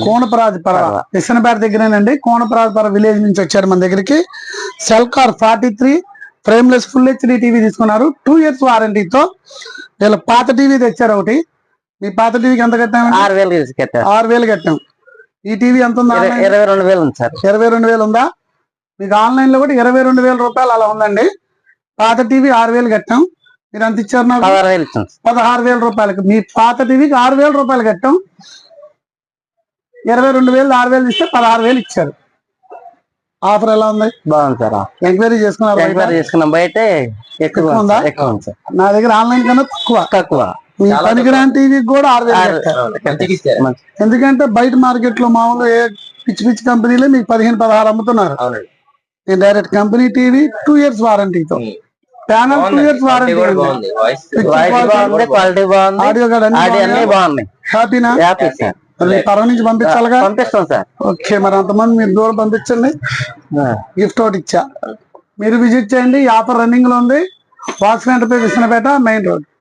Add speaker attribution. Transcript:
Speaker 1: కోనపరాజపర Visanapeta దగ్గరేనండి. కోనపరాజపర village నుంచి వచ్చారు మన దగ్గరికి. Cell car 43 frameless full HD TV తీసుకున్నారు 2 years వారంటీతో. వీళ్ళ పాత టీవీ తెచ్చారు ఒకటి. మీ పాత టీవీకి ఎంత కట్టాము? 6,000 కట్టాం. ఈ టీవీ ఎంత ఉందా?
Speaker 2: 22,000 ఉంది సార్.
Speaker 1: 22,000 ఉందా? మీకు ఆన్లైన్ లో కూడా 22,000 రూపాయలు అలా ఉందండి. పాత టీవీ 6,000 కట్టాం. మీరు ఎంత ఇచ్చారు? 16,000 రూపాయలకి. మీ పాత టీవీకి 6,000 రూపాయలు కట్టాం. 22,000 6,000 ఇస్తే 16,000 ఇచ్చారు. ఆఫర్ ఎలా ఉంది?
Speaker 2: బాగుంది సార్.
Speaker 1: ఎంక్వైరీ చేసుకున్నాం.
Speaker 2: బయట ఎక్కువ ఉందా? ఎక్కువ ఉంది సార్.
Speaker 1: నా దగ్గర ఆన్లైన్ కన్నా తక్కువ. మీ పనికిరాని టీవీకి కూడా 6,000. ఎందుకంటే బయట మార్కెట్ లో మామూలు పిచ్చి పిచ్చి కంపెనీలు మీకు 15-16 అమ్ముతున్నారు. నేను డైరెక్ట్ కంపెనీ టీవీ 2 years వారంటీతో. Panel 2 years warranty. ఆడియో
Speaker 2: బాగుంది.
Speaker 1: హ్యాపీనా? పర్వ నుంచి పంపించాలిగా.
Speaker 2: పంపిస్తాం సార్.
Speaker 1: ఓకే, మరి అంతమంది మీరు దూరం పంపించండి. గిఫ్ట్ ఒకటి ఇచ్చా. మీరు విజిట్ చేయండి. ఈ ఆఫర్ రన్నింగ్ లో ఉంది. వాక్స్ విసనపేట మెయిన్ రోడ్.